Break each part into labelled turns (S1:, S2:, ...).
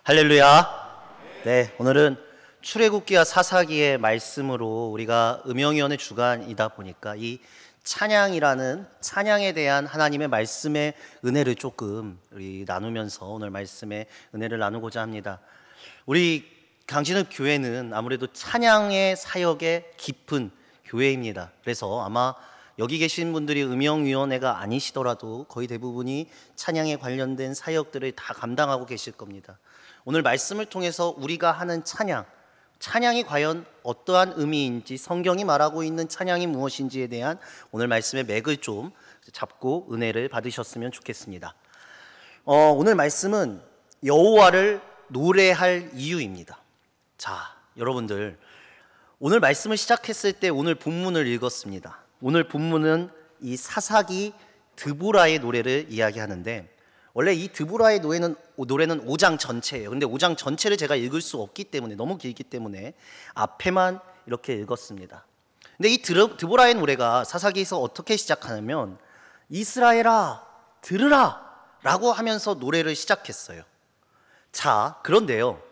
S1: 할렐루야. 네, 오늘은 출애굽기와 사사기의 말씀으로 우리가 음영위원회 주간이다 보니까 이 찬양이라는 찬양에 대한 하나님의 말씀의 은혜를 조금 우리 나누면서 오늘 말씀의 은혜를 나누고자 합니다. 우리 강진읍 교회는 아무래도 찬양의 사역에 깊은 교회입니다. 그래서 아마 여기 계신 분들이 음영위원회가 아니시더라도 거의 대부분이 찬양에 관련된 사역들을 다 감당하고 계실 겁니다. 오늘 말씀을 통해서 우리가 하는 찬양이 과연 어떠한 의미인지, 성경이 말하고 있는 찬양이 무엇인지에 대한 오늘 말씀의 맥을 좀 잡고 은혜를 받으셨으면 좋겠습니다. 오늘 말씀은 여호와를 노래할 이유입니다. 자, 여러분들, 오늘 말씀을 시작했을 때 오늘 본문을 읽었습니다. 오늘 본문은 이 사사기 드보라의 노래를 이야기하는데, 원래 이 드보라의 노래는 5장 전체예요. 근데 5장 전체를 제가 읽을 수 없기 때문에, 너무 길기 때문에 앞에만 이렇게 읽었습니다. 근데 이 드보라의 노래가 사사기에서 어떻게 시작하냐면, 이스라엘아 들으라 라고 하면서 노래를 시작했어요. 자, 그런데요,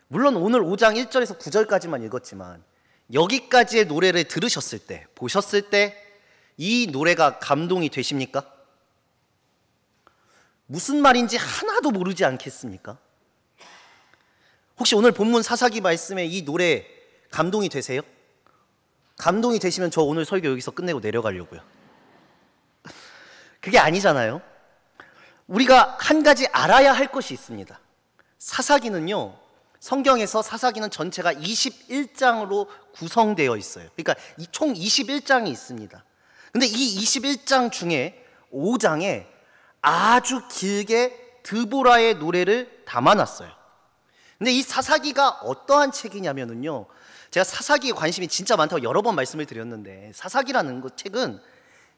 S1: 물론 오늘 5장 1절에서 9절까지만 읽었지만 여기까지의 노래를 들으셨을 때, 보셨을 때 이 노래가 감동이 되십니까? 무슨 말인지 하나도 모르지 않겠습니까? 혹시 오늘 본문 사사기 말씀에 이 노래 감동이 되세요? 감동이 되시면 저 오늘 설교 여기서 끝내고 내려가려고요. 그게 아니잖아요. 우리가 한 가지 알아야 할 것이 있습니다. 사사기는요, 성경에서 사사기는 전체가 21장으로 구성되어 있어요. 그러니까 총 21장이 있습니다. 근데 이 21장 중에 5장에 아주 길게 드보라의 노래를 담아놨어요. 근데 이 사사기가 어떠한 책이냐면요, 제가 사사기에 관심이 진짜 많다고 여러 번 말씀을 드렸는데, 사사기라는 책은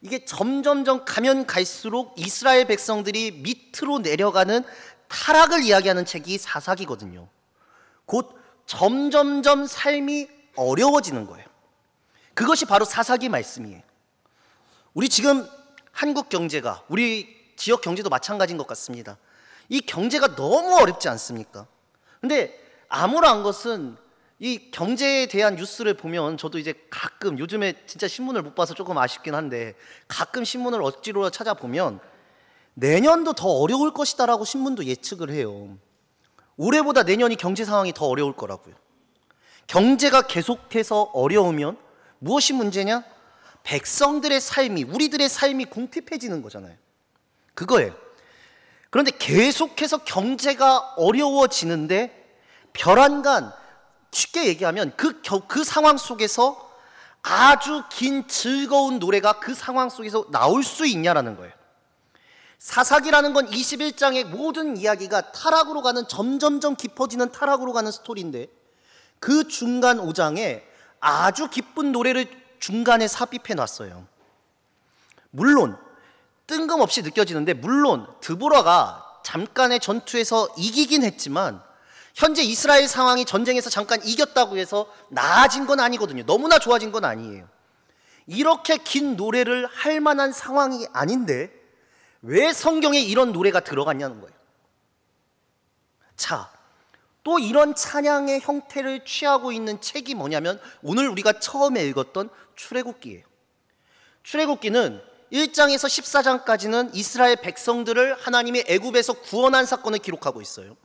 S1: 이게 점점점 가면 갈수록 이스라엘 백성들이 밑으로 내려가는 타락을 이야기하는 책이 사사기거든요. 곧 점점점 삶이 어려워지는 거예요. 그것이 바로 사사기 말씀이에요. 우리 지금 한국 경제가, 우리 지역 경제도 마찬가지인 것 같습니다. 이 경제가 너무 어렵지 않습니까? 근데 암울한 것은 이 경제에 대한 뉴스를 보면, 저도 이제 가끔, 요즘에 진짜 신문을 못 봐서 조금 아쉽긴 한데, 가끔 신문을 억지로 찾아보면 내년도 더 어려울 것이다라고 신문도 예측을 해요. 올해보다 내년이 경제 상황이 더 어려울 거라고요. 경제가 계속해서 어려우면 무엇이 문제냐? 백성들의 삶이, 우리들의 삶이 궁핍해지는 거잖아요. 그거예요. 그런데 계속해서 경제가 어려워지는데 별안간, 쉽게 얘기하면 그 상황 속에서 아주 긴 즐거운 노래가 그 상황 속에서 나올 수 있냐라는 거예요. 사사기라는 건 21장의 모든 이야기가 타락으로 가는, 점점점 깊어지는 타락으로 가는 스토리인데, 그 중간 5장에 아주 기쁜 노래를 중간에 삽입해 놨어요. 물론 뜬금없이 느껴지는데, 물론 드보라가 잠깐의 전투에서 이기긴 했지만 현재 이스라엘 상황이 전쟁에서 잠깐 이겼다고 해서 나아진 건 아니거든요. 너무나 좋아진 건 아니에요. 이렇게 긴 노래를 할 만한 상황이 아닌데 왜 성경에 이런 노래가 들어갔냐는 거예요. 자, 또 이런 찬양의 형태를 취하고 있는 책이 뭐냐면, 오늘 우리가 처음에 읽었던 출애굽기예요. 출애굽기는 1장에서 14장까지는 이스라엘 백성들을 하나님이 애굽에서 구원한 사건을 기록하고 있어요.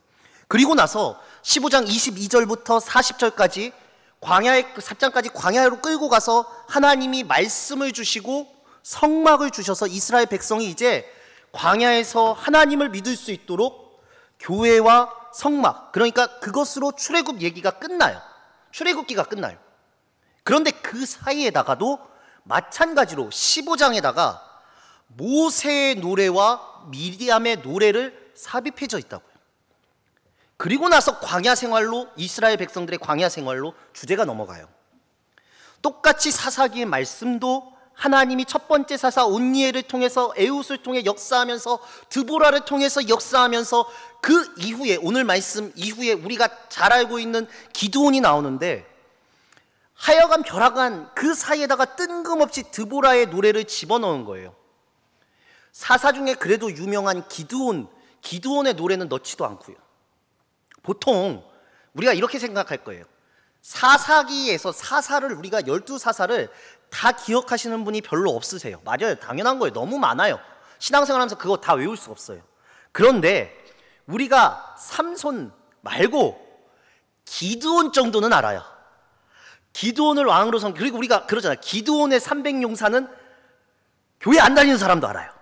S1: 그리고 나서 15장 22절부터 40절까지 광야의 4장까지 광야로 끌고 가서 하나님이 말씀을 주시고 성막을 주셔서 이스라엘 백성이 이제 광야에서 하나님을 믿을 수 있도록 교회와 성막, 그러니까 그것으로 출애굽 얘기가 끝나요. 출애굽기가 끝나요. 그런데 그 사이에다가도 마찬가지로 15장에다가 모세의 노래와 미리암의 노래를 삽입해져 있다고요. 그리고 나서 광야 생활로, 이스라엘 백성들의 광야 생활로 주제가 넘어가요. 똑같이 사사기의 말씀도 하나님이 첫 번째 사사 온니엘을 통해서, 에훗을 통해 역사하면서, 드보라를 통해서 역사하면서, 그 이후에, 오늘 말씀 이후에 우리가 잘 알고 있는 기드온이 나오는데, 하여간 벼락한 그 사이에다가 뜬금없이 드보라의 노래를 집어넣은 거예요. 사사 중에 그래도 유명한 기드온의 노래는 넣지도 않고요. 보통 우리가 이렇게 생각할 거예요. 사사기에서 사사를 우리가 12사사를 다 기억하시는 분이 별로 없으세요. 맞아요. 당연한 거예요. 너무 많아요. 신앙생활하면서 그거 다 외울 수 없어요. 그런데 우리가 삼손 말고 기드온 정도는 알아요. 기드온을 왕으로 그리고 우리가 그러잖아요. 기드온의 300용사는 교회 안 다니는 사람도 알아요.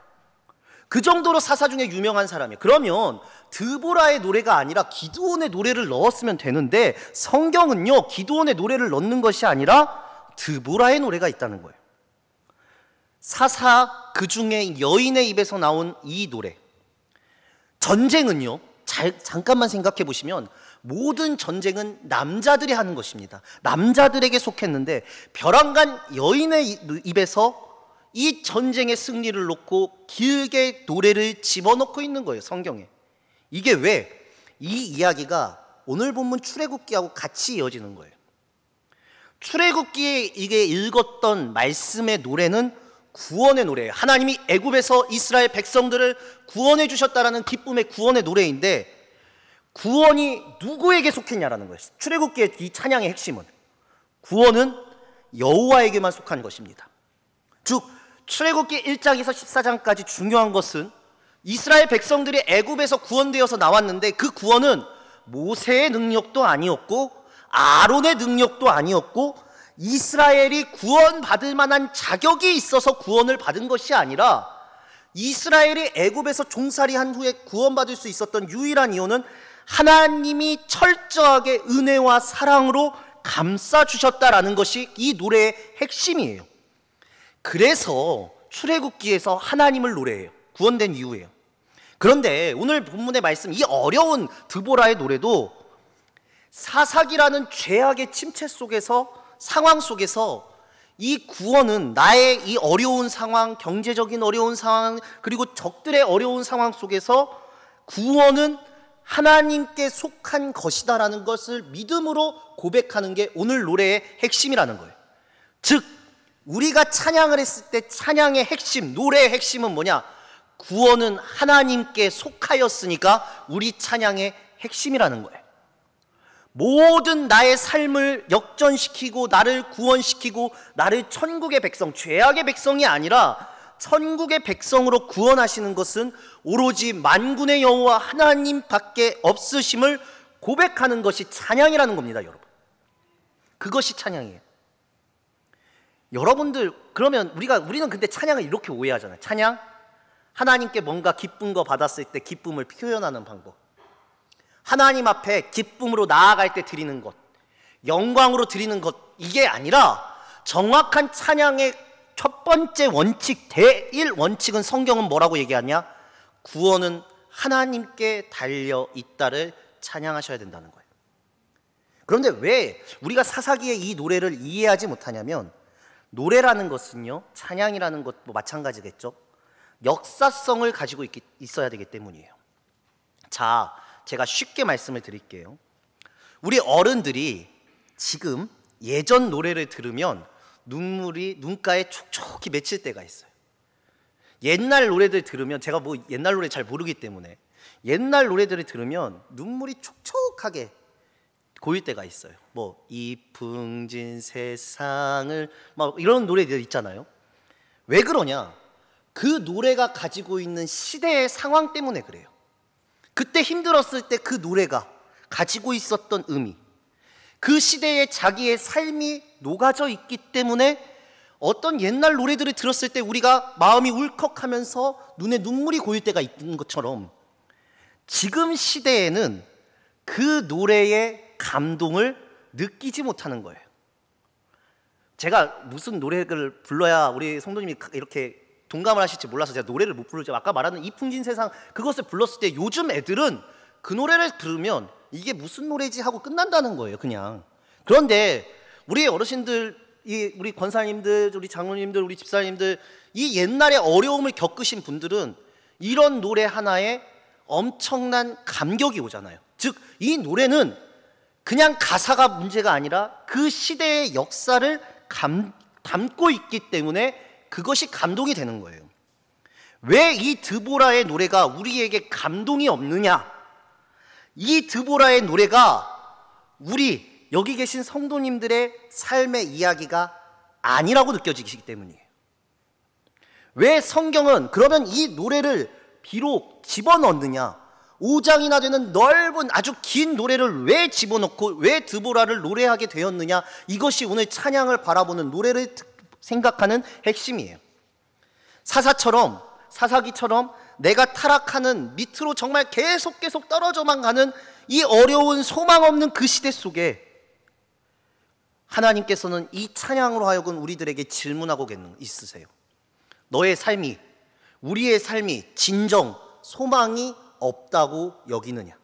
S1: 그 정도로 사사 중에 유명한 사람이에요. 그러면 드보라의 노래가 아니라 기드온의 노래를 넣었으면 되는데 성경은요, 기드온의 노래를 넣는 것이 아니라 드보라의 노래가 있다는 거예요. 사사 그 중에 여인의 입에서 나온 이 노래. 전쟁은요, 잠깐만 생각해 보시면 모든 전쟁은 남자들이 하는 것입니다. 남자들에게 속했는데 벼랑간 여인의 입에서 이 전쟁의 승리를 놓고 길게 노래를 집어넣고 있는 거예요, 성경에. 이게 왜? 이 이야기가 오늘 본문 출애굽기하고 같이 이어지는 거예요. 출애굽기에 이게 읽었던 말씀의 노래는 구원의 노래예요. 하나님이 애굽에서 이스라엘 백성들을 구원해 주셨다라는 기쁨의 구원의 노래인데, 구원이 누구에게 속했냐라는 거예요. 출애굽기의 이 찬양의 핵심은 구원은 여호와에게만 속한 것입니다. 즉 출애굽기 1장에서 14장까지 중요한 것은 이스라엘 백성들이 애굽에서 구원되어서 나왔는데 그 구원은 모세의 능력도 아니었고 아론의 능력도 아니었고 이스라엘이 구원받을 만한 자격이 있어서 구원을 받은 것이 아니라 이스라엘이 애굽에서 종살이한 후에 구원받을 수 있었던 유일한 이유는 하나님이 철저하게 은혜와 사랑으로 감싸주셨다라는 것이 이 노래의 핵심이에요. 그래서 출애굽기에서 하나님을 노래해요. 구원된 이후에요. 그런데 오늘 본문의 말씀, 이 어려운 드보라의 노래도 사사기라는 죄악의 침체 속에서, 상황 속에서 이 구원은 나의 이 어려운 상황, 경제적인 어려운 상황, 그리고 적들의 어려운 상황 속에서 구원은 하나님께 속한 것이다라는 것을 믿음으로 고백하는 게 오늘 노래의 핵심이라는 거예요. 즉 우리가 찬양을 했을 때 찬양의 핵심, 노래의 핵심은 뭐냐? 구원은 하나님께 속하였으니까 우리 찬양의 핵심이라는 거예요. 모든 나의 삶을 역전시키고 나를 구원시키고 나를 천국의 백성, 죄악의 백성이 아니라 천국의 백성으로 구원하시는 것은 오로지 만군의 여호와 하나님밖에 없으심을 고백하는 것이 찬양이라는 겁니다, 여러분. 그것이 찬양이에요. 여러분들 그러면 우리는 근데 찬양을 이렇게 오해하잖아요. 찬양, 하나님께 뭔가 기쁜 거 받았을 때 기쁨을 표현하는 방법, 하나님 앞에 기쁨으로 나아갈 때 드리는 것, 영광으로 드리는 것, 이게 아니라 정확한 찬양의 첫 번째 원칙, 대1 원칙은 성경은 뭐라고 얘기하냐? 구원은 하나님께 달려 있다를 찬양하셔야 된다는 거예요. 그런데 왜 우리가 사사기의 이 노래를 이해하지 못하냐면, 노래라는 것은요, 찬양이라는 것도 마찬가지겠죠. 역사성을 가지고 있어야 되기 때문이에요. 자, 제가 쉽게 말씀을 드릴게요. 우리 어른들이 지금 예전 노래를 들으면 눈물이 눈가에 촉촉히 맺힐 때가 있어요. 옛날 노래들 들으면, 제가 뭐 옛날 노래 잘 모르기 때문에 옛날 노래들을 들으면 눈물이 촉촉하게 고일 때가 있어요. 뭐 이 풍진 세상을 막 이런 노래들 있잖아요. 왜 그러냐? 그 노래가 가지고 있는 시대의 상황 때문에 그래요. 그때 힘들었을 때 그 노래가 가지고 있었던 의미, 그 시대에 자기의 삶이 녹아져 있기 때문에 어떤 옛날 노래들을 들었을 때 우리가 마음이 울컥하면서 눈에 눈물이 고일 때가 있는 것처럼 지금 시대에는 그 노래의 감동을 느끼지 못하는 거예요. 제가 무슨 노래를 불러야 우리 성도님이 이렇게 동감을 하실지 몰라서 제가 노래를 못 부르죠. 아까 말하는 이 풍진 세상, 그것을 불렀을 때 요즘 애들은 그 노래를 들으면 이게 무슨 노래지 하고 끝난다는 거예요, 그냥. 그런데 우리 어르신들, 우리 권사님들, 우리 장로님들, 우리 집사님들, 이 옛날에 어려움을 겪으신 분들은 이런 노래 하나에 엄청난 감격이 오잖아요. 즉 이 노래는 그냥 가사가 문제가 아니라 그 시대의 역사를 담고 있기 때문에 그것이 감동이 되는 거예요. 왜 이 드보라의 노래가 우리에게 감동이 없느냐? 이 드보라의 노래가 우리 여기 계신 성도님들의 삶의 이야기가 아니라고 느껴지기 때문이에요. 왜 성경은 그러면 이 노래를 비록 집어넣느냐, 5장이나 되는 넓은 아주 긴 노래를 왜 집어넣고 왜 드보라를 노래하게 되었느냐, 이것이 오늘 찬양을 바라보는 노래를 생각하는 핵심이에요. 사사기처럼 내가 타락하는 밑으로 정말 계속 떨어져만 가는 이 어려운 소망 없는 그 시대 속에 하나님께서는 이 찬양으로 하여금 우리들에게 질문하고 있으세요. 너의 삶이, 우리의 삶이 진정 소망이 없다고 여기느냐?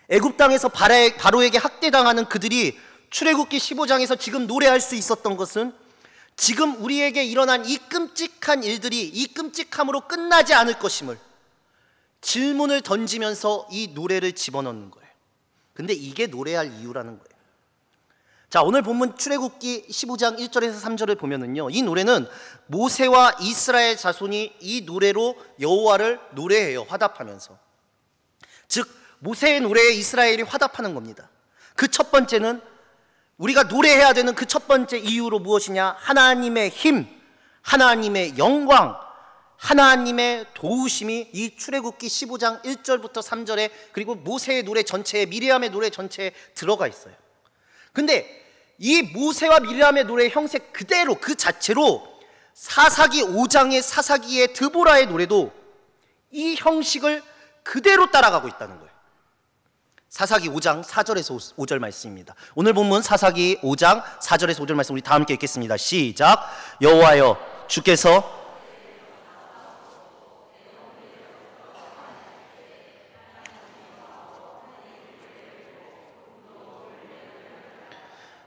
S1: 애굽 땅에서 바로에게 학대당하는 그들이 출애굽기 15장에서 지금 노래할 수 있었던 것은 지금 우리에게 일어난 이 끔찍한 일들이 이 끔찍함으로 끝나지 않을 것임을 질문을 던지면서 이 노래를 집어넣는 거예요. 근데 이게 노래할 이유라는 거예요. 자, 오늘 본문 출애굽기 15장 1절에서 3절을 보면은요, 이 노래는 모세와 이스라엘 자손이 이 노래로 여호와를 노래해요. 화답하면서. 즉 모세의 노래에 이스라엘이 화답하는 겁니다. 그 첫 번째는, 우리가 노래해야 되는 그 첫 번째 이유로 무엇이냐? 하나님의 힘, 하나님의 영광, 하나님의 도우심이 이 출애굽기 15장 1절부터 3절에, 그리고 모세의 노래 전체에, 미리암의 노래 전체에 들어가 있어요. 근데 이 모세와 미리암의 노래의 형색 그대로, 그 자체로 사사기 5장의 사사기의 드보라의 노래도 이 형식을 그대로 따라가고 있다는 거예요. 사사기 5장 4절에서 5절 말씀입니다. 오늘 본문 사사기 5장 4절에서 5절 말씀 우리 다 함께 읽겠습니다. 시작. 여호와여, 주께서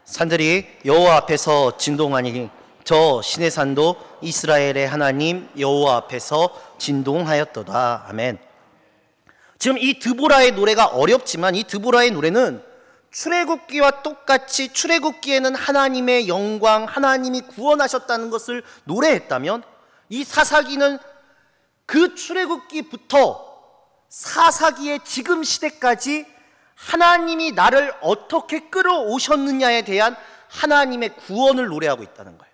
S1: 산들이 여호와 앞에서 진동하니 저 시내 산도 이스라엘의 하나님 여호와 앞에서 진동하였도다. 아멘. 지금 이 드보라의 노래가 어렵지만 이 드보라의 노래는 출애굽기와 똑같이 출애굽기에는 하나님의 영광, 하나님이 구원하셨다는 것을 노래했다면, 이 사사기는 그 출애굽기부터 사사기의 지금 시대까지 하나님이 나를 어떻게 끌어오셨느냐에 대한 하나님의 구원을 노래하고 있다는 거예요.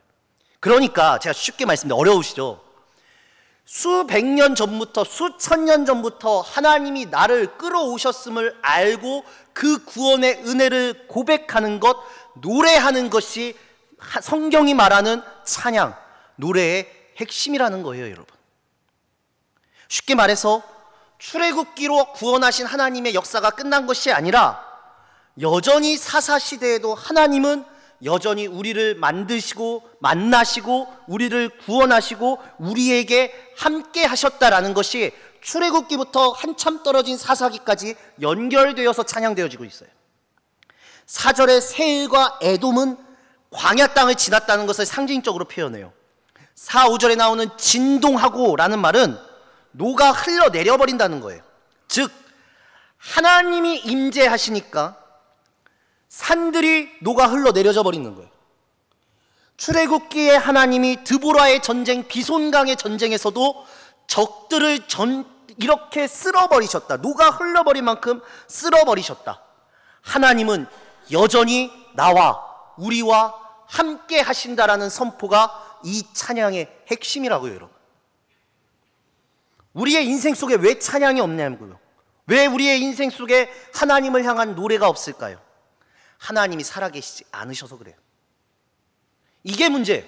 S1: 그러니까 제가 쉽게 말씀드리면 어려우시죠? 수백 년 전부터, 수천 년 전부터 하나님이 나를 끌어오셨음을 알고 그 구원의 은혜를 고백하는 것, 노래하는 것이 성경이 말하는 찬양, 노래의 핵심이라는 거예요, 여러분. 쉽게 말해서 출애굽기로 구원하신 하나님의 역사가 끝난 것이 아니라 여전히 사사시대에도 하나님은 여전히 우리를 만드시고 만나시고 우리를 구원하시고 우리에게 함께 하셨다라는 것이 출애굽기부터 한참 떨어진 사사기까지 연결되어서 찬양되어지고 있어요. 4절의 세일과 에돔은 광야 땅을 지났다는 것을 상징적으로 표현해요. 4, 5절에 나오는 진동하고 라는 말은 노가 흘러내려버린다는 거예요. 즉 하나님이 임재하시니까 산들이 녹아 흘러내려져 버리는 거예요. 출애굽기에 하나님이 드보라의 전쟁, 비손강의 전쟁에서도 적들을 이렇게 쓸어버리셨다. 녹아 흘러버린 만큼 쓸어버리셨다. 하나님은 여전히 나와 우리와 함께 하신다라는 선포가 이 찬양의 핵심이라고요, 여러분. 우리의 인생 속에 왜 찬양이 없냐고요. 왜 우리의 인생 속에 하나님을 향한 노래가 없을까요? 하나님이 살아계시지 않으셔서 그래요. 이게 문제예요.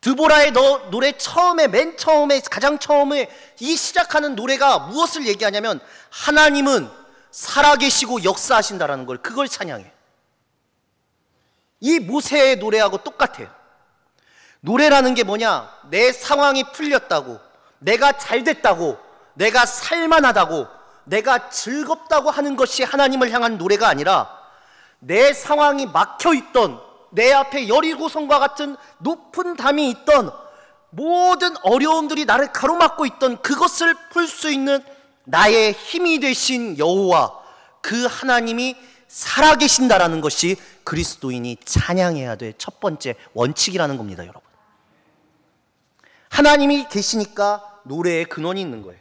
S1: 드보라의 노래 처음에, 맨 처음에, 가장 처음에 이 시작하는 노래가 무엇을 얘기하냐면 하나님은 살아계시고 역사하신다라는 걸, 그걸 찬양해. 이 모세의 노래하고 똑같아요. 노래라는 게 뭐냐? 내 상황이 풀렸다고, 내가 잘 됐다고, 내가 살만하다고, 내가 즐겁다고 하는 것이 하나님을 향한 노래가 아니라 내 상황이 막혀있던, 내 앞에 여리고성과 같은 높은 담이 있던, 모든 어려움들이 나를 가로막고 있던 그것을 풀 수 있는 나의 힘이 되신 여호와, 그 하나님이 살아계신다라는 것이 그리스도인이 찬양해야 될 첫 번째 원칙이라는 겁니다, 여러분. 하나님이 계시니까 노래의 근원이 있는 거예요.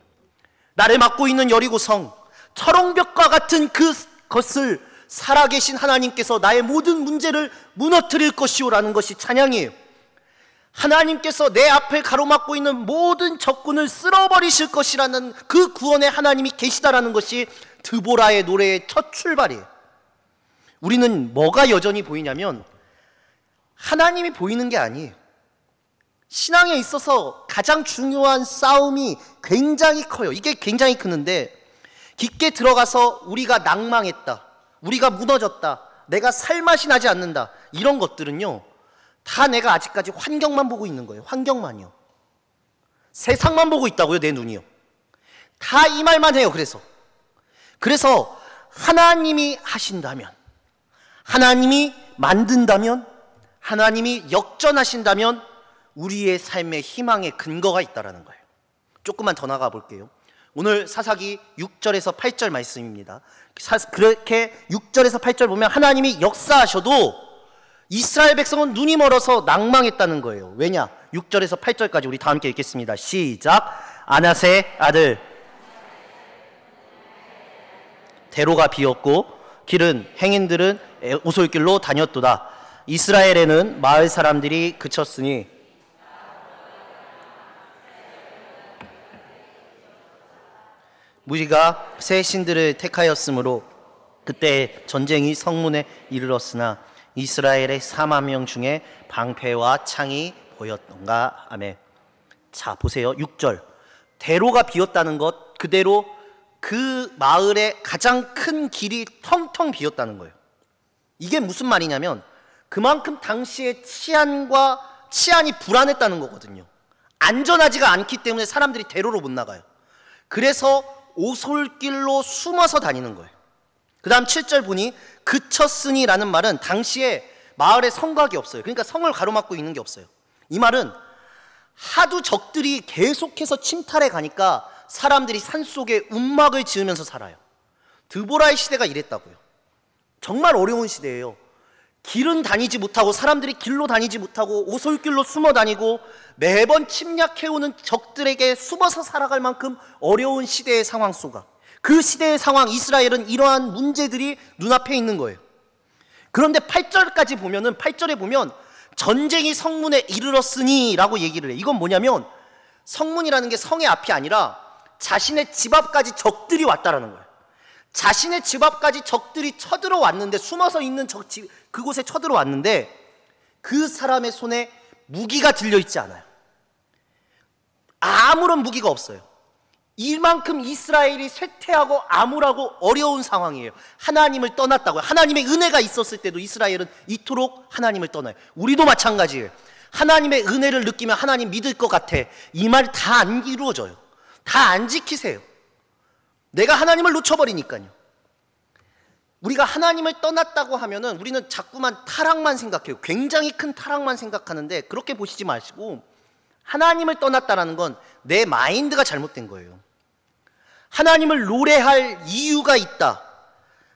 S1: 나를 막고 있는 여리고성, 철옹벽과 같은 그것을 살아계신 하나님께서 나의 모든 문제를 무너뜨릴 것이오라는 것이 찬양이에요. 하나님께서 내 앞을 가로막고 있는 모든 적군을 쓸어버리실 것이라는 그 구원의 하나님이 계시다라는 것이 드보라의 노래의 첫 출발이에요. 우리는 뭐가 여전히 보이냐면 하나님이 보이는 게 아니에요. 신앙에 있어서 가장 중요한 싸움이 굉장히 커요. 이게 굉장히 크는데 깊게 들어가서 우리가 낭망했다, 우리가 무너졌다, 내가 살맛이 나지 않는다, 이런 것들은요 다 내가 아직까지 환경만 보고 있는 거예요. 환경만이요. 세상만 보고 있다고요. 내 눈이요. 다 이 말만 해요. 그래서 하나님이 하신다면, 하나님이 만든다면, 하나님이 역전하신다면 우리의 삶의 희망의 근거가 있다라는 거예요. 조금만 더 나가 볼게요. 오늘 사사기 6절에서 8절 말씀입니다. 그렇게 6절에서 8절 보면 하나님이 역사하셔도 이스라엘 백성은 눈이 멀어서 낭망했다는 거예요. 왜냐? 6절에서 8절까지 우리 다 함께 읽겠습니다. 시작. 아나세 아들 대로가 비었고 길은 행인들은 오솔길로 다녔도다. 이스라엘에는 마을 사람들이 그쳤으니 우리가 새 신들을 택하였으므로 그때 전쟁이 성문에 이르렀으나 이스라엘의 4만 명 중에 방패와 창이 보였던가. 아멘. 자 보세요. 6절 대로가 비었다는 것, 그대로 그 마을의 가장 큰 길이 텅텅 비었다는 거예요. 이게 무슨 말이냐면 그만큼 당시의 치안이 불안했다는 거거든요. 안전하지가 않기 때문에 사람들이 대로로 못 나가요. 그래서 오솔길로 숨어서 다니는 거예요. 그 다음 7절 보니 그쳤으니 라는 말은 당시에 마을에 성곽이 없어요. 그러니까 성을 가로막고 있는 게 없어요. 이 말은 하도 적들이 계속해서 침탈해 가니까 사람들이 산속에 움막을 지으면서 살아요. 드보라의 시대가 이랬다고요. 정말 어려운 시대예요. 길은 다니지 못하고, 사람들이 길로 다니지 못하고 오솔길로 숨어 다니고 매번 침략해오는 적들에게 숨어서 살아갈 만큼 어려운 시대의 상황 속아, 그 시대의 상황, 이스라엘은 이러한 문제들이 눈앞에 있는 거예요. 그런데 8절까지 보면은, 8절에 보면 전쟁이 성문에 이르렀으니 라고 얘기를 해. 이건 뭐냐면 성문이라는 게 성의 앞이 아니라 자신의 집 앞까지 적들이 왔다라는 거예요. 자신의 집 앞까지 적들이 쳐들어왔는데, 숨어서 있는 그곳에 쳐들어왔는데 그 사람의 손에 무기가 들려있지 않아요. 아무런 무기가 없어요. 이만큼 이스라엘이 쇠퇴하고 암울하고 어려운 상황이에요. 하나님을 떠났다고요. 하나님의 은혜가 있었을 때도 이스라엘은 이토록 하나님을 떠나요. 우리도 마찬가지예요. 하나님의 은혜를 느끼면 하나님 믿을 것 같아. 이 말 다 안 이루어져요. 다 안 지키세요. 내가 하나님을 놓쳐버리니까요. 우리가 하나님을 떠났다고 하면은 우리는 자꾸만 타락만 생각해요. 굉장히 큰 타락만 생각하는데 그렇게 보시지 마시고, 하나님을 떠났다라는 건 내 마인드가 잘못된 거예요. 하나님을 노래할 이유가 있다.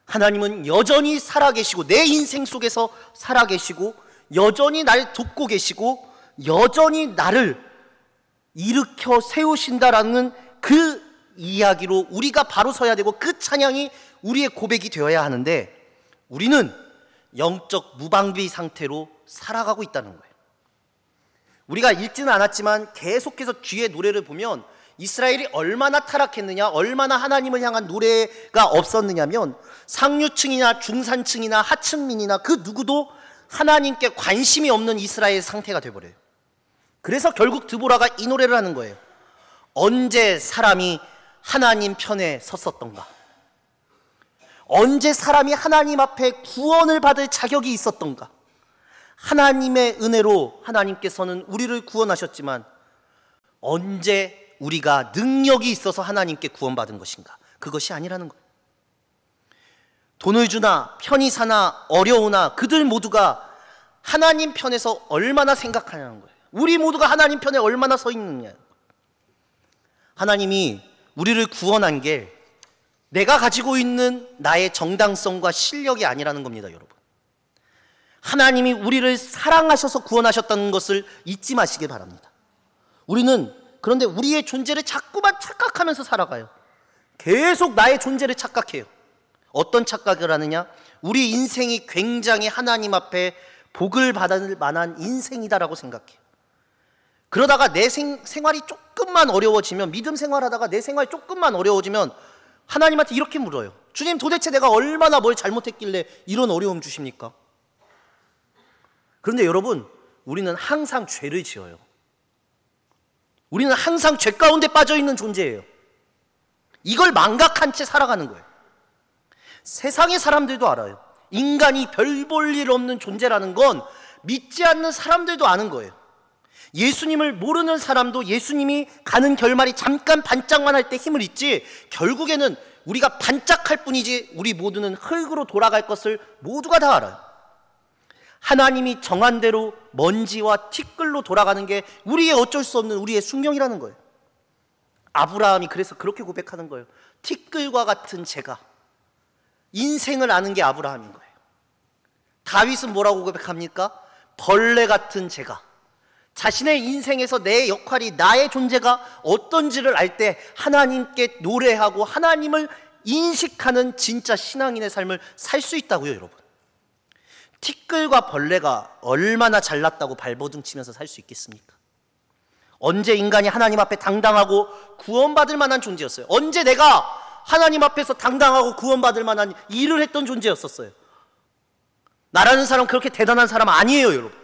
S1: 하나님은 여전히 살아계시고 내 인생 속에서 살아계시고 여전히 날 돕고 계시고 여전히 나를 일으켜 세우신다라는 그 이야기로 우리가 바로 서야 되고, 그 찬양이 우리의 고백이 되어야 하는데 우리는 영적 무방비 상태로 살아가고 있다는 거예요. 우리가 읽지는 않았지만 계속해서 뒤에 노래를 보면 이스라엘이 얼마나 타락했느냐, 얼마나 하나님을 향한 노래가 없었느냐면 상류층이나 중산층이나 하층민이나 그 누구도 하나님께 관심이 없는 이스라엘 상태가 돼버려요. 그래서 결국 드보라가 이 노래를 하는 거예요. 언제 사람이 하나님 편에 섰었던가? 언제 사람이 하나님 앞에 구원을 받을 자격이 있었던가? 하나님의 은혜로 하나님께서는 우리를 구원하셨지만 언제 우리가 능력이 있어서 하나님께 구원받은 것인가? 그것이 아니라는 거예요. 돈을 주나 편히 사나 어려우나 그들 모두가 하나님 편에서 얼마나 생각하냐는 거예요. 우리 모두가 하나님 편에 얼마나 서 있느냐. 하나님이 우리를 구원한 게 내가 가지고 있는 나의 정당성과 실력이 아니라는 겁니다, 여러분. 하나님이 우리를 사랑하셔서 구원하셨다는 것을 잊지 마시길 바랍니다. 우리는 그런데 우리의 존재를 자꾸만 착각하면서 살아가요. 계속 나의 존재를 착각해요. 어떤 착각을 하느냐? 우리 인생이 굉장히 하나님 앞에 복을 받을 만한 인생이다라고 생각해요. 그러다가 내 생활이 조금만 어려워지면, 믿음 생활하다가 내 생활이 조금만 어려워지면 하나님한테 이렇게 물어요. 주님, 도대체 내가 얼마나 뭘 잘못했길래 이런 어려움 주십니까? 그런데 여러분, 우리는 항상 죄를 지어요. 우리는 항상 죄 가운데 빠져 있는 존재예요. 이걸 망각한 채 살아가는 거예요. 세상의 사람들도 알아요. 인간이 별 볼 일 없는 존재라는 건 믿지 않는 사람들도 아는 거예요. 예수님을 모르는 사람도 예수님이 가는 결말이 잠깐 반짝만 할 때 힘을 잊지, 결국에는 우리가 반짝할 뿐이지 우리 모두는 흙으로 돌아갈 것을 모두가 다 알아요. 하나님이 정한 대로 먼지와 티끌로 돌아가는 게 우리의 어쩔 수 없는 우리의 숙명이라는 거예요. 아브라함이 그래서 그렇게 고백하는 거예요. 티끌과 같은 제가. 인생을 아는 게 아브라함인 거예요. 다윗은 뭐라고 고백합니까? 벌레 같은 제가. 자신의 인생에서 내 역할이, 나의 존재가 어떤지를 알 때 하나님께 노래하고 하나님을 인식하는 진짜 신앙인의 삶을 살 수 있다고요, 여러분. 티끌과 벌레가 얼마나 잘났다고 발버둥 치면서 살 수 있겠습니까? 언제 인간이 하나님 앞에 당당하고 구원받을 만한 존재였어요? 언제 내가 하나님 앞에서 당당하고 구원받을 만한 일을 했던 존재였었어요? 나라는 사람 그렇게 대단한 사람 아니에요, 여러분.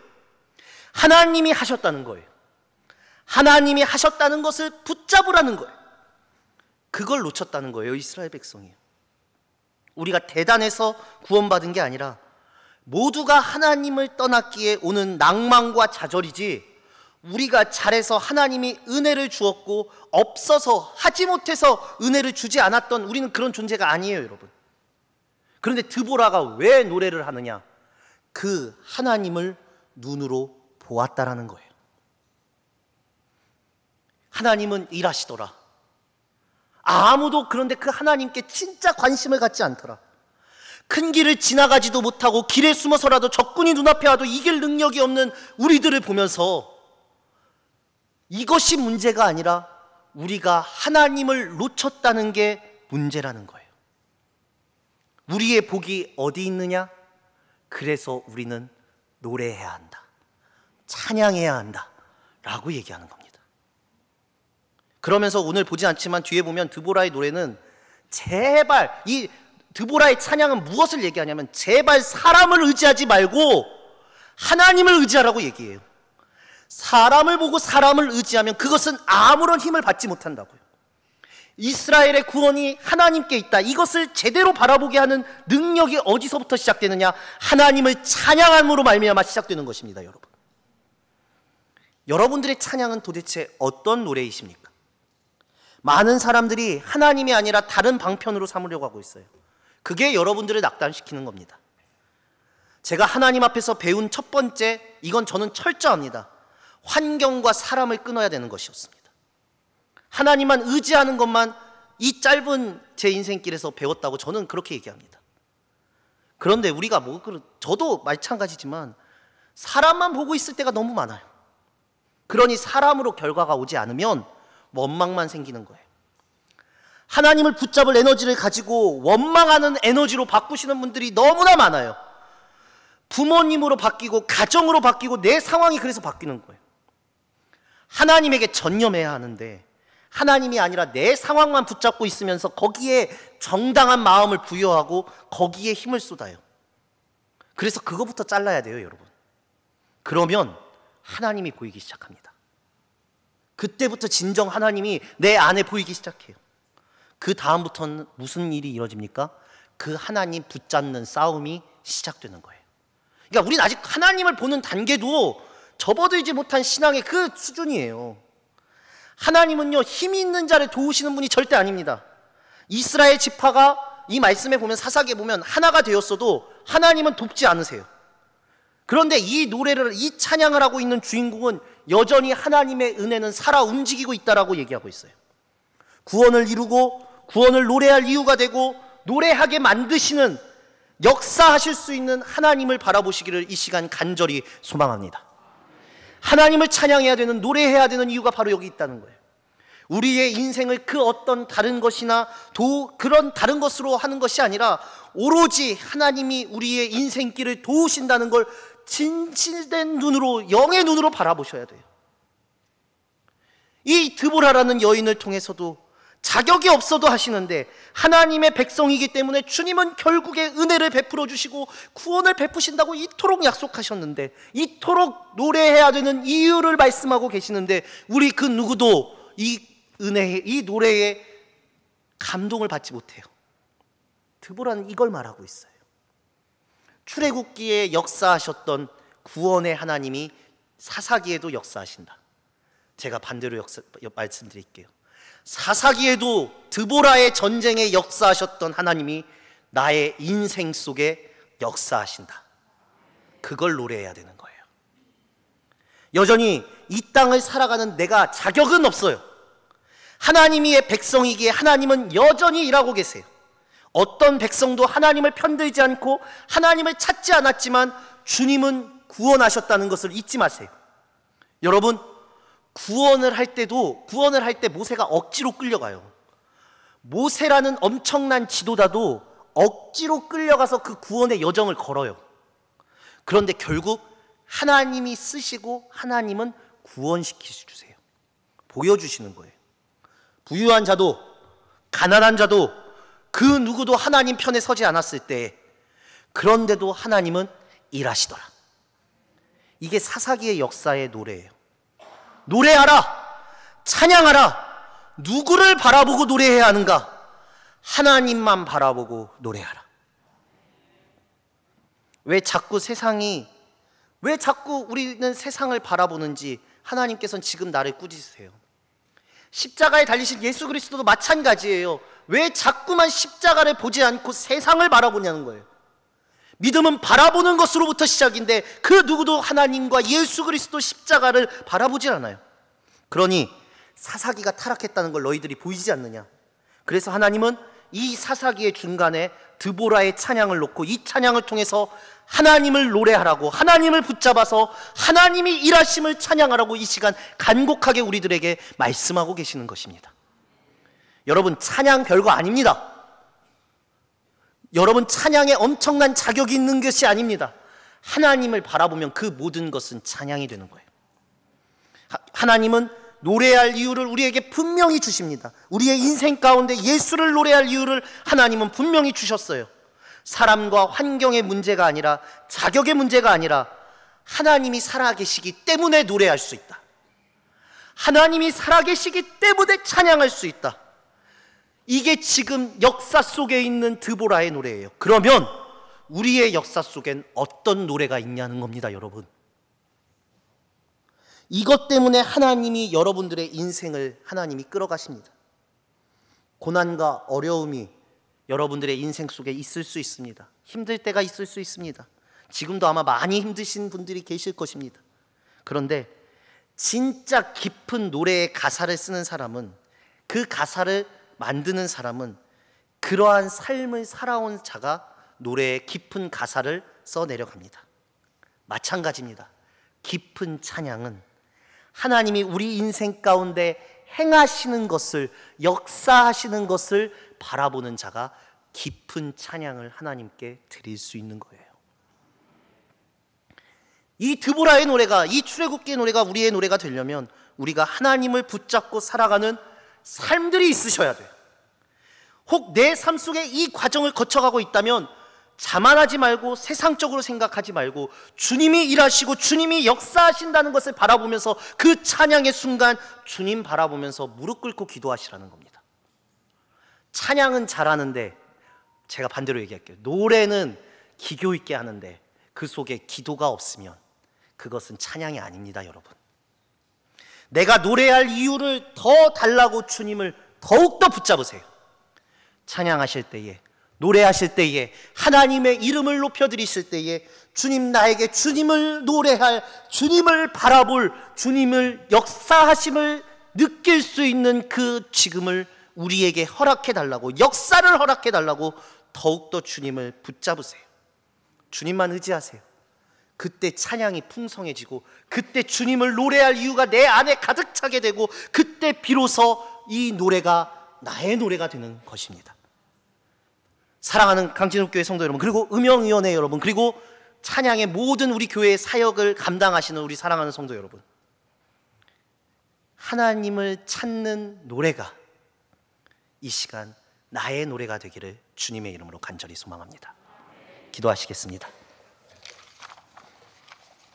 S1: 하나님이 하셨다는 거예요. 하나님이 하셨다는 것을 붙잡으라는 거예요. 그걸 놓쳤다는 거예요, 이스라엘 백성이. 우리가 대단해서 구원받은 게 아니라 모두가 하나님을 떠났기에 오는 낭만과 좌절이지, 우리가 잘해서 하나님이 은혜를 주었고 없어서 하지 못해서 은혜를 주지 않았던 우리는 그런 존재가 아니에요, 여러분. 그런데 드보라가 왜 노래를 하느냐? 그 하나님을 눈으로 보았다라는 거예요. 하나님은 일하시더라. 아무도 그런데 그 하나님께 진짜 관심을 갖지 않더라. 큰 길을 지나가지도 못하고 길에 숨어서라도 적군이 눈앞에 와도 이길 능력이 없는 우리들을 보면서 이것이 문제가 아니라 우리가 하나님을 놓쳤다는 게 문제라는 거예요. 우리의 복이 어디 있느냐? 그래서 우리는 노래해야 한다, 찬양해야 한다 라고 얘기하는 겁니다. 그러면서 오늘 보지 않지만 뒤에 보면 드보라의 노래는 제발, 이 드보라의 찬양은 무엇을 얘기하냐면 제발 사람을 의지하지 말고 하나님을 의지하라고 얘기해요. 사람을 보고 사람을 의지하면 그것은 아무런 힘을 받지 못한다고요. 이스라엘의 구원이 하나님께 있다, 이것을 제대로 바라보게 하는 능력이 어디서부터 시작되느냐? 하나님을 찬양함으로 말미암아 시작되는 것입니다, 여러분. 여러분들의 찬양은 도대체 어떤 노래이십니까? 많은 사람들이 하나님이 아니라 다른 방편으로 삼으려고 하고 있어요. 그게 여러분들을 낙담시키는 겁니다. 제가 하나님 앞에서 배운 첫 번째, 이건 저는 철저합니다. 환경과 사람을 끊어야 되는 것이었습니다. 하나님만 의지하는 것만 이 짧은 제 인생길에서 배웠다고 저는 그렇게 얘기합니다. 그런데 우리가 저도 마찬가지지만 사람만 보고 있을 때가 너무 많아요. 그러니 사람으로 결과가 오지 않으면 원망만 생기는 거예요. 하나님을 붙잡을 에너지를 가지고 원망하는 에너지로 바꾸시는 분들이 너무나 많아요. 부모님으로 바뀌고 가정으로 바뀌고 내 상황이 그래서 바뀌는 거예요. 하나님에게 전념해야 하는데 하나님이 아니라 내 상황만 붙잡고 있으면서 거기에 정당한 마음을 부여하고 거기에 힘을 쏟아요. 그래서 그거부터 잘라야 돼요, 여러분. 그러면 하나님이 보이기 시작합니다. 그때부터 진정 하나님이 내 안에 보이기 시작해요. 그 다음부터는 무슨 일이 이루어집니까? 그 하나님 붙잡는 싸움이 시작되는 거예요. 그러니까 우리는 아직 하나님을 보는 단계도 접어들지 못한 신앙의 그 수준이에요. 하나님은요, 힘이 있는 자를 도우시는 분이 절대 아닙니다. 이스라엘 지파가 이 말씀에 보면, 사사기에 보면 하나가 되었어도 하나님은 돕지 않으세요. 그런데 이 노래를, 이 찬양을 하고 있는 주인공은 여전히 하나님의 은혜는 살아 움직이고 있다라고 얘기하고 있어요. 구원을 이루고 구원을 노래할 이유가 되고 노래하게 만드시는, 역사하실 수 있는 하나님을 바라보시기를 이 시간 간절히 소망합니다. 하나님을 찬양해야 되는, 노래해야 되는 이유가 바로 여기 있다는 거예요. 우리의 인생을 그 어떤 다른 것이나 그런 다른 것으로 하는 것이 아니라 오로지 하나님이 우리의 인생길을 도우신다는 걸 진실된 눈으로, 영의 눈으로 바라보셔야 돼요. 이 드보라라는 여인을 통해서도 자격이 없어도 하시는데, 하나님의 백성이기 때문에 주님은 결국에 은혜를 베풀어 주시고 구원을 베푸신다고 이토록 약속하셨는데, 이토록 노래해야 되는 이유를 말씀하고 계시는데, 우리 그 누구도 이 은혜에, 이 노래에 감동을 받지 못해요. 드보라는 이걸 말하고 있어요. 출애굽기에 역사하셨던 구원의 하나님이 사사기에도 역사하신다. 제가 반대로 말씀드릴게요. 사사기에도 드보라의 전쟁에 역사하셨던 하나님이 나의 인생 속에 역사하신다. 그걸 노래해야 되는 거예요. 여전히 이 땅을 살아가는 내가 자격은 없어요. 하나님의 백성이기에 하나님은 여전히 일하고 계세요. 어떤 백성도 하나님을 편들지 않고 하나님을 찾지 않았지만 주님은 구원하셨다는 것을 잊지 마세요. 여러분, 구원을 할 때 모세가 억지로 끌려가요. 모세라는 엄청난 지도자도 억지로 끌려가서 그 구원의 여정을 걸어요. 그런데 결국 하나님이 쓰시고 하나님은 구원시키주세요. 보여주시는 거예요. 부유한 자도 가난한 자도 그 누구도 하나님 편에 서지 않았을 때, 그런데도 하나님은 일하시더라. 이게 사사기의 역사의 노래예요. 노래하라, 찬양하라. 누구를 바라보고 노래해야 하는가? 하나님만 바라보고 노래하라. 왜 자꾸 우리는 세상을 바라보는지 하나님께서는 지금 나를 꾸짖으세요. 십자가에 달리신 예수 그리스도도 마찬가지예요. 왜 자꾸만 십자가를 보지 않고 세상을 바라보냐는 거예요. 믿음은 바라보는 것으로부터 시작인데 그 누구도 하나님과 예수 그리스도 십자가를 바라보질 않아요. 그러니 사사기가 타락했다는 걸 너희들이 보이지 않느냐. 그래서 하나님은 이 사사기의 중간에 드보라의 찬양을 놓고 이 찬양을 통해서 하나님을 노래하라고, 하나님을 붙잡아서 하나님이 일하심을 찬양하라고 이 시간 간곡하게 우리들에게 말씀하고 계시는 것입니다. 여러분, 찬양 별거 아닙니다. 여러분, 찬양에 엄청난 자격이 있는 것이 아닙니다. 하나님을 바라보면 그 모든 것은 찬양이 되는 거예요. 하나님은 노래할 이유를 우리에게 분명히 주십니다. 우리의 인생 가운데 예수를 노래할 이유를 하나님은 분명히 주셨어요. 사람과 환경의 문제가 아니라, 자격의 문제가 아니라 하나님이 살아계시기 때문에 노래할 수 있다. 하나님이 살아계시기 때문에 찬양할 수 있다. 이게 지금 역사 속에 있는 드보라의 노래예요. 그러면 우리의 역사 속엔 어떤 노래가 있냐는 겁니다, 여러분. 이것 때문에 하나님이 여러분들의 인생을 하나님이 끌어가십니다. 고난과 어려움이 여러분들의 인생 속에 있을 수 있습니다. 힘들 때가 있을 수 있습니다. 지금도 아마 많이 힘드신 분들이 계실 것입니다. 그런데 진짜 깊은 노래의 가사를 쓰는 사람은, 그 가사를 만드는 사람은 그러한 삶을 살아온 자가 노래의 깊은 가사를 써내려갑니다. 마찬가지입니다. 깊은 찬양은 하나님이 우리 인생 가운데 행하시는 것을, 역사하시는 것을 바라보는 자가 깊은 찬양을 하나님께 드릴 수 있는 거예요. 이 드보라의 노래가, 이 출애굽기의 노래가 우리의 노래가 되려면 우리가 하나님을 붙잡고 살아가는 삶들이 있으셔야 돼요. 혹 내 삶 속에 이 과정을 거쳐가고 있다면 자만하지 말고 세상적으로 생각하지 말고 주님이 일하시고 주님이 역사하신다는 것을 바라보면서 그 찬양의 순간 주님 바라보면서 무릎 꿇고 기도하시라는 겁니다. 찬양은 잘하는데, 제가 반대로 얘기할게요. 노래는 기교 있게 하는데 그 속에 기도가 없으면 그것은 찬양이 아닙니다, 여러분. 내가 노래할 이유를 더 달라고 주님을 더욱더 붙잡으세요. 찬양하실 때에, 노래하실 때에, 하나님의 이름을 높여드리실 때에 주님, 나에게 주님을 노래할, 주님을 바라볼, 주님을 역사하심을 느낄 수 있는 그 지금을 우리에게 허락해달라고, 역사를 허락해달라고 더욱더 주님을 붙잡으세요. 주님만 의지하세요. 그때 찬양이 풍성해지고, 그때 주님을 노래할 이유가 내 안에 가득 차게 되고, 그때 비로소 이 노래가 나의 노래가 되는 것입니다. 사랑하는 강진욱교회 성도 여러분, 그리고 음영위원회 여러분, 그리고 찬양의 모든 우리 교회의 사역을 감당하시는 우리 사랑하는 성도 여러분, 하나님을 찾는 노래가 이 시간 나의 노래가 되기를 주님의 이름으로 간절히 소망합니다. 기도하시겠습니다.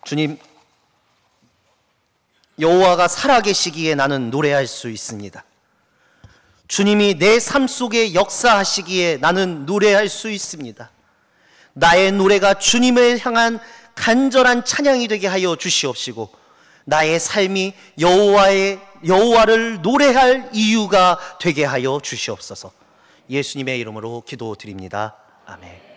S1: 주님, 여호와가 살아계시기에 나는 노래할 수 있습니다. 주님이 내 삶 속에 역사하시기에 나는 노래할 수 있습니다. 나의 노래가 주님을 향한 간절한 찬양이 되게 하여 주시옵시고, 나의 삶이 여호와를 노래할 이유가 되게 하여 주시옵소서. 예수님의 이름으로 기도드립니다. 아멘.